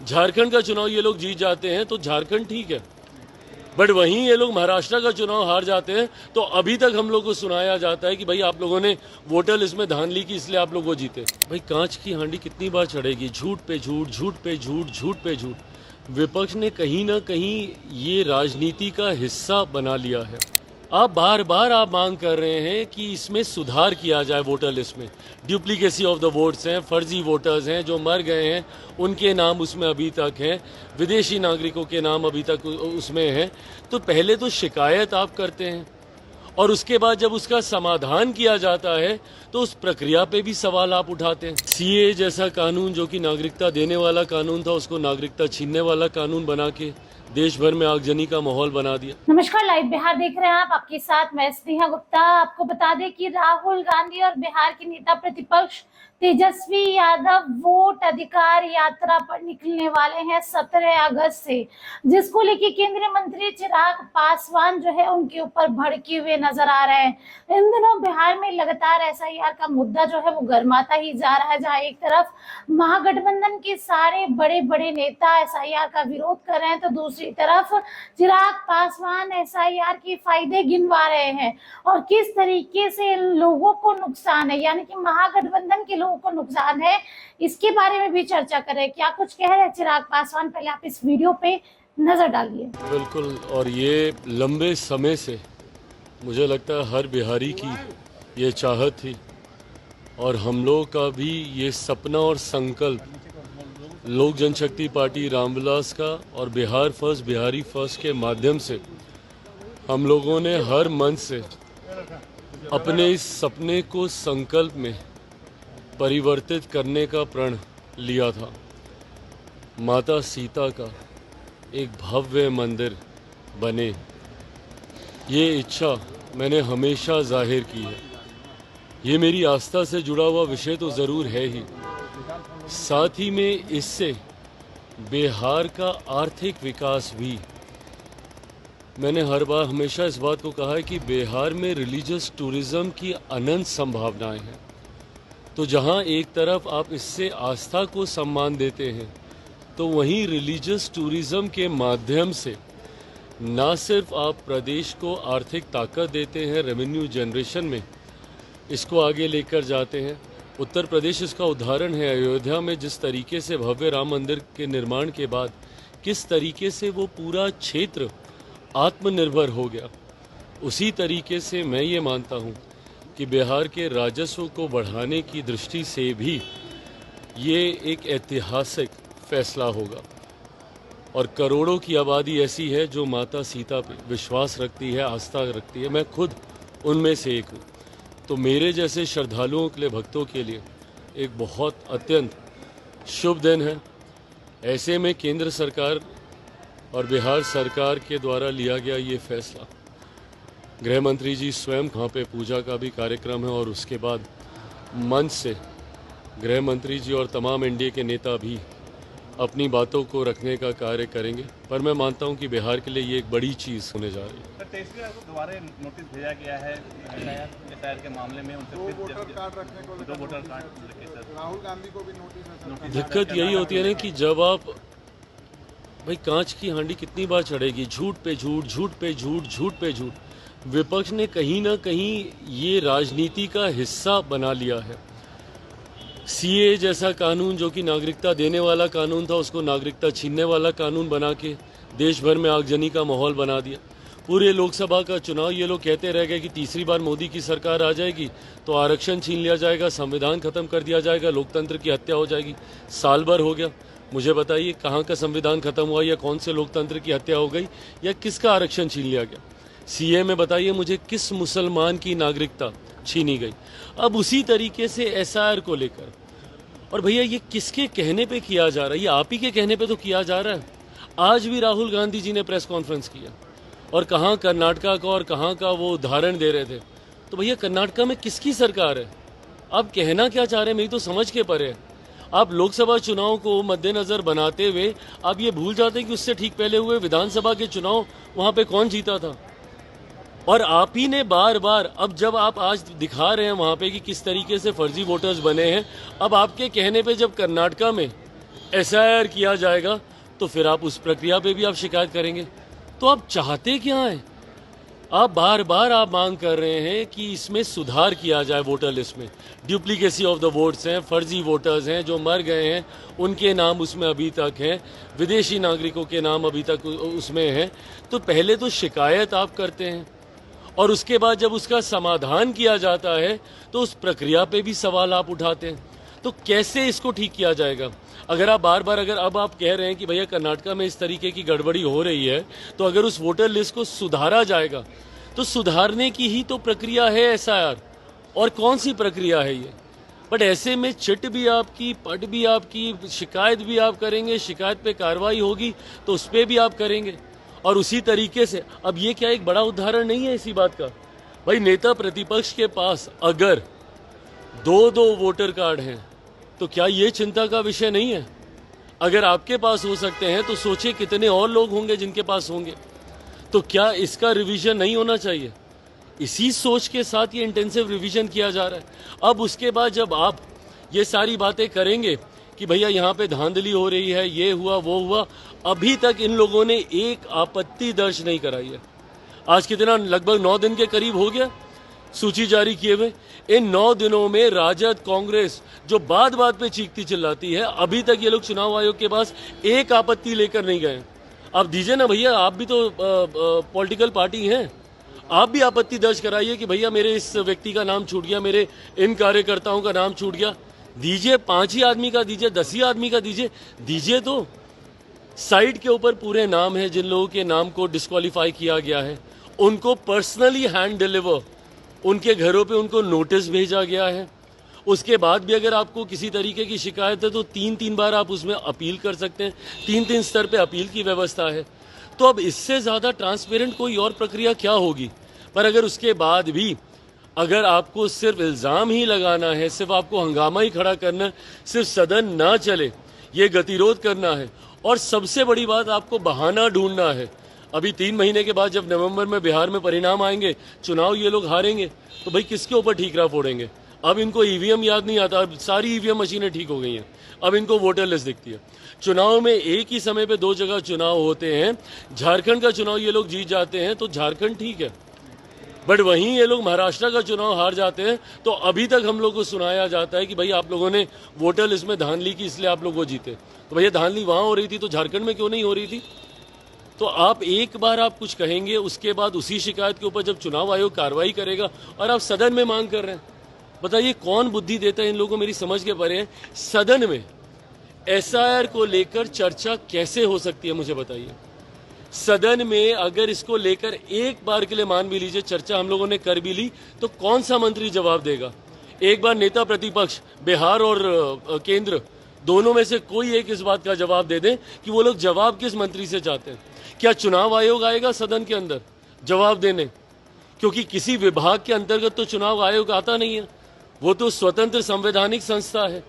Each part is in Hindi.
झारखंड का चुनाव ये लोग जीत जाते हैं तो झारखंड ठीक है, बट वहीं ये लोग महाराष्ट्र का चुनाव हार जाते हैं तो अभी तक हम लोग को सुनाया जाता है कि भाई आप लोगों ने वोटर लिस्ट में धांधली की इसलिए आप लोग वो जीते। भाई कांच की हांडी कितनी बार चढ़ेगी, झूठ पे झूठ, झूठ पे झूठ, झूठ पे झूठ। विपक्ष ने कहीं ना कहीं ये राजनीति का हिस्सा बना लिया है। आप बार बार आप मांग कर रहे हैं कि इसमें सुधार किया जाए वोटर लिस्ट में। डुप्लीकेसी ऑफ द वोट्स हैं, फर्जी वोटर्स हैं, जो मर गए हैं उनके नाम उसमें अभी तक हैं, विदेशी नागरिकों के नाम अभी तक उसमें हैं। तो पहले तो शिकायत आप करते हैं और उसके बाद जब उसका समाधान किया जाता है तो उस प्रक्रिया पे भी सवाल आप उठाते हैं। सीए जैसा कानून जो कि नागरिकता देने वाला कानून था, उसको नागरिकता छीनने वाला कानून बना के देश भर में आगजनी का माहौल बना दिया। नमस्कार, लाइव बिहार देख रहे हैं आप, आपके साथ मैं स्नेहा गुप्ता। आपको बता दें कि राहुल गांधी और बिहार के नेता प्रतिपक्ष तेजस्वी यादव वोट अधिकार यात्रा पर निकलने वाले हैं 17 अगस्त से, जिसको लेके केंद्रीय मंत्री चिराग पासवान जो है उनके ऊपर भड़के हुए नजर आ रहे हैं। इन दिनों बिहार में लगातार एसआईआर का मुद्दा जो है वो गर्माता ही जा रहा है, जहां एक तरफ महागठबंधन के सारे बड़े बड़े नेता एसआईआर का विरोध कर रहे हैं तो दूसरी तरफ चिराग पासवान एसआईआर के फायदे गिनवा रहे हैं और किस तरीके से लोगों को नुकसान है, यानी कि महागठबंधन के लोगों को नुकसान है, इसके बारे में भी चर्चा करें। क्या कुछ कह रहे हैं चिराग पासवान, पहले आप इस वीडियो पे नजर डालिए। बिल्कुल, और ये लंबे समय से मुझे लगता है हर बिहारी की ये चाहत थी और हम लोग का भी ये सपना और संकल्प लोक जनशक्ति पार्टी रामविलास का और बिहार फर्स्ट, बिहारी फर्स्ट के माध्यम से हम लोगों ने हर मन से अपने इस सपने को संकल्प में परिवर्तित करने का प्रण लिया था। माता सीता का एक भव्य मंदिर बने, ये इच्छा मैंने हमेशा जाहिर की है। ये मेरी आस्था से जुड़ा हुआ विषय तो ज़रूर है ही, साथ ही में इससे बिहार का आर्थिक विकास भी। मैंने हर बार हमेशा इस बात को कहा है कि बिहार में रिलीजियस टूरिज्म की अनंत संभावनाएं हैं। तो जहां एक तरफ आप इससे आस्था को सम्मान देते हैं तो वहीं रिलीजियस टूरिज्म के माध्यम से ना सिर्फ आप प्रदेश को आर्थिक ताकत देते हैं, रेवेन्यू जनरेशन में इसको आगे लेकर जाते हैं। उत्तर प्रदेश इसका उदाहरण है। अयोध्या में जिस तरीके से भव्य राम मंदिर के निर्माण के बाद किस तरीके से वो पूरा क्षेत्र आत्मनिर्भर हो गया, उसी तरीके से मैं ये मानता हूँ कि बिहार के राजस्व को बढ़ाने की दृष्टि से भी ये एक ऐतिहासिक फैसला होगा। और करोड़ों की आबादी ऐसी है जो माता सीता पे विश्वास रखती है, आस्था रखती है। मैं खुद उनमें से एक हूँ। तो मेरे जैसे श्रद्धालुओं के लिए, भक्तों के लिए एक बहुत अत्यंत शुभ दिन है। ऐसे में केंद्र सरकार और बिहार सरकार के द्वारा लिया गया ये फैसला, गृह मंत्री जी स्वयं वहाँ पे पूजा का भी कार्यक्रम है और उसके बाद मंच से गृह मंत्री जी और तमाम एनडीए के नेता भी अपनी बातों को रखने का कार्य करेंगे। पर मैं मानता हूं कि बिहार के लिए ये एक बड़ी चीज़ होने जा रही है। तेजस्वी यादव को दोबारा नोटिस भेजा गया है एसआईआर के मामले में, उनसे दो वोटर कार्ड रखने को लेकर राहुल गांधी को भी नोटिस। दिक्कत यही होती है ना कि जब आप, भाई कांच की हांडी कितनी बार चढ़ेगी, झूठ पे झूठ, झूठ पे झूठ, झूठ पे झूठ। विपक्ष ने कहीं ना कहीं ये राजनीति का हिस्सा बना लिया है। सीए जैसा कानून जो कि नागरिकता देने वाला कानून था, उसको नागरिकता छीनने वाला कानून बना के देश भर में आगजनी का माहौल बना दिया। पूरे लोकसभा का चुनाव ये लोग कहते रह गए कि तीसरी बार मोदी की सरकार आ जाएगी तो आरक्षण छीन लिया जाएगा, संविधान खत्म कर दिया जाएगा, लोकतंत्र की हत्या हो जाएगी। साल भर हो गया, मुझे बताइए कहाँ का संविधान खत्म हुआ, या कौन से लोकतंत्र की हत्या हो गई, या किसका आरक्षण छीन लिया गया। सीए में बताइए मुझे किस मुसलमान की नागरिकता छीनी गई। अब उसी तरीके से एसआईआर को लेकर, और भैया ये किसके कहने पे किया जा रहा है? ये आप ही के कहने पे तो किया जा रहा है। आज भी राहुल गांधी जी ने प्रेस कॉन्फ्रेंस किया और कहाँ कर्नाटका का और कहाँ का वो उदाहरण दे रहे थे। तो भैया कर्नाटका में किसकी सरकार है? आप कहना क्या चाह रहे हैं, मेरी तो समझ के परे है। आप लोकसभा चुनाव को मद्देनजर बनाते हुए आप ये भूल जाते हैं कि उससे ठीक पहले हुए विधानसभा के चुनाव वहाँ पे कौन जीता था। और आप ही ने बार बार, अब जब आप आज दिखा रहे हैं वहाँ पे कि किस तरीके से फर्जी वोटर्स बने हैं, अब आपके कहने पे जब कर्नाटका में SIR किया जाएगा तो फिर आप उस प्रक्रिया पे भी आप शिकायत करेंगे। तो आप चाहते क्या हैं? आप बार बार आप मांग कर रहे हैं कि इसमें सुधार किया जाए वोटर लिस्ट में। डुप्लीकेसी ऑफ द वोट्स हैं, फर्जी वोटर्स हैं, जो मर गए हैं उनके नाम उसमें अभी तक हैं, विदेशी नागरिकों के नाम अभी तक उसमें हैं। तो पहले तो शिकायत आप करते हैं और उसके बाद जब उसका समाधान किया जाता है तो उस प्रक्रिया पे भी सवाल आप उठाते हैं। तो कैसे इसको ठीक किया जाएगा? अगर आप बार बार अगर अब आप कह रहे हैं कि भैया कर्नाटका में इस तरीके की गड़बड़ी हो रही है, तो अगर उस वोटर लिस्ट को सुधारा जाएगा तो सुधारने की ही तो प्रक्रिया है SIR। और कौन सी प्रक्रिया है ये? बट ऐसे में चिट भी आपकी, पट भी आपकी, शिकायत भी आप करेंगे, शिकायत पे कार्रवाई होगी तो उस पर भी आप करेंगे। और उसी तरीके से अब ये क्या एक बड़ा उदाहरण नहीं है इसी बात का? भाई नेता प्रतिपक्ष के पास अगर 2-2 वोटर कार्ड हैं तो क्या ये चिंता का विषय नहीं है? अगर आपके पास हो सकते हैं तो सोचिए कितने और लोग होंगे जिनके पास होंगे। तो क्या इसका रिवीजन नहीं होना चाहिए? इसी सोच के साथ ये इंटेंसिव रिवीजन किया जा रहा है। अब उसके बाद जब आप ये सारी बातें करेंगे कि भैया यहाँ पे धांधली हो रही है, ये हुआ वो हुआ, अभी तक इन लोगों ने एक आपत्ति दर्ज नहीं कराई है। आज कितना, लगभग 9 दिन के करीब हो गया सूची जारी किए हुए। इन 9 दिनों में राजद, कांग्रेस जो बात बात पे चीखती चिल्लाती है, अभी तक ये लोग चुनाव आयोग के पास एक आपत्ति लेकर नहीं गए। आप दीजिए ना भैया, आप भी तो पॉलिटिकल पार्टी हैं, आप भी आपत्ति दर्ज कराइए कि भैया मेरे इस व्यक्ति का नाम छूट गया, मेरे इन कार्यकर्ताओं का नाम छूट गया। दीजिए, 5 ही आदमी का दीजिए, 10 ही आदमी का दीजिए तो। साइट के ऊपर पूरे नाम है जिन लोगों के नाम को डिस्क्वालीफाई किया गया है, उनको पर्सनली हैंड डिलीवर उनके घरों पे उनको नोटिस भेजा गया है। उसके बाद भी अगर आपको किसी तरीके की शिकायत है तो 3-3 बार आप उसमें अपील कर सकते हैं। 3-3 स्तर पे अपील की व्यवस्था है। तो अब इससे ज़्यादा ट्रांसपेरेंट कोई और प्रक्रिया क्या होगी? पर अगर उसके बाद भी अगर आपको सिर्फ इल्ज़ाम ही लगाना है, सिर्फ आपको हंगामा ही खड़ा करना है, सिर्फ सदन ना चले ये गतिरोध करना है, और सबसे बड़ी बात आपको बहाना ढूंढना है। अभी 3 महीने के बाद जब नवंबर में बिहार में परिणाम आएंगे, चुनाव ये लोग हारेंगे, तो भाई किसके ऊपर ठीकरा फोड़ेंगे? अब इनको EVM याद नहीं आता, अब सारी EVM मशीनें ठीक हो गई हैं, अब इनको वोटर लिस्ट दिखती है। चुनाव में एक ही समय पे 2 जगह चुनाव होते हैं। झारखंड का चुनाव ये लोग जीत जाते हैं तो झारखंड ठीक है, बट वहीं ये लोग महाराष्ट्र का चुनाव हार जाते हैं तो अभी तक हम लोग को सुनाया जाता है कि भाई आप लोगों ने वोटर लिस्ट में धांधली की इसलिए आप लोग वो जीते। तो भैया धांधली वहां हो रही थी तो झारखंड में क्यों नहीं हो रही थी? तो आप एक बार आप कुछ कहेंगे, उसके बाद उसी शिकायत के ऊपर जब चुनाव आयोग कार्रवाई करेगा और आप सदन में मांग कर रहे हैं, बताइए कौन बुद्धि देता है इन लोगों को? मेरी समझ के परे है। सदन में SIR को लेकर चर्चा कैसे हो सकती है, मुझे बताइए। सदन में अगर इसको लेकर एक बार के लिए मान भी लीजिए चर्चा हम लोगों ने कर भी ली, तो कौन सा मंत्री जवाब देगा? एक बार नेता प्रतिपक्ष बिहार और केंद्र दोनों में से कोई एक इस बात का जवाब दे दें कि वो लोग जवाब किस मंत्री से चाहते हैं। क्या चुनाव आयोग आएगा सदन के अंदर जवाब देने? क्योंकि किसी विभाग के अंतर्गत तो चुनाव आयोग आता नहीं है, वो तो स्वतंत्र संवैधानिक संस्था है।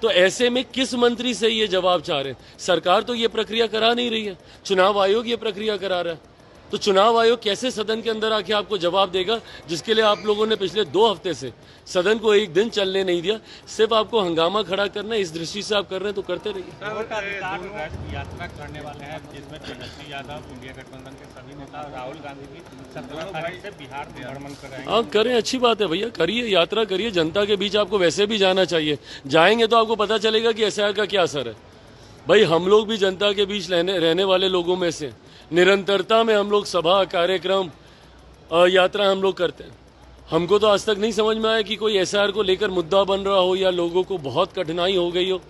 तो ऐसे में किस मंत्री से ये जवाब चाह रहे हैं? सरकार तो ये प्रक्रिया करा नहीं रही है, चुनाव आयोग ये प्रक्रिया करा रहा है। तो चुनाव आयोग कैसे सदन के अंदर आके आपको जवाब देगा, जिसके लिए आप लोगों ने पिछले 2 हफ्ते से सदन को एक दिन चलने नहीं दिया? सिर्फ आपको हंगामा खड़ा करना है, इस दृष्टि से आप कर रहे हैं तो करते रहिए। यात्रा करने वाले हैं जिसमें तेजस्वी यादव, इंडिया गठबंधन के सभी नेता, राहुल गांधी भी 17 तारीख से बिहार भ्रमण कर रहे हैं। हाँ करें, अच्छी बात है भैया, करिए, यात्रा करिए। जनता के बीच आपको वैसे भी जाना चाहिए, जाएंगे तो आपको पता चलेगा कि SIR का क्या असर है। भाई हम लोग भी जनता के बीच रहने वाले लोगों में से, निरंतरता में हम लोग सभा, कार्यक्रम, यात्रा हम लोग करते हैं। हमको तो आज तक नहीं समझ में आया कि कोई SIR को लेकर मुद्दा बन रहा हो या लोगों को बहुत कठिनाई हो गई हो।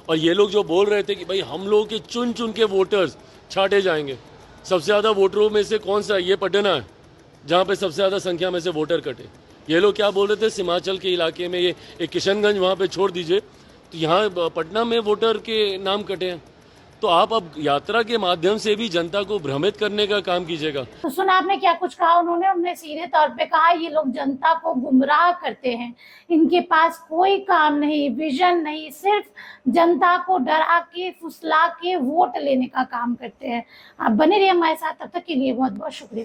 और ये लोग जो बोल रहे थे कि भाई हम लोगों के चुन चुन के वोटर्स छाटे जाएंगे, सबसे ज़्यादा वोटरों में से कौन सा? ये पटना है जहाँ पे सबसे ज़्यादा संख्या में से वोटर कटे। ये लोग क्या बोल रहे थे, सीमांचल के इलाके में, ये एक किशनगंज वहाँ पे छोड़ दीजिए, तो यहाँ पटना में वोटर के नाम कटे हैं। तो आप अब यात्रा के माध्यम से भी जनता को भ्रमित करने का काम कीजिएगा। तो सुना आपने क्या कुछ कहा उन्होंने सीधे तौर पे कहा ये लोग जनता को गुमराह करते हैं, इनके पास कोई काम नहीं, विजन नहीं, सिर्फ जनता को डरा के फुसला के वोट लेने का काम करते हैं। आप बने रहिए हमारे साथ, तब तक के लिए बहुत बहुत शुक्रिया।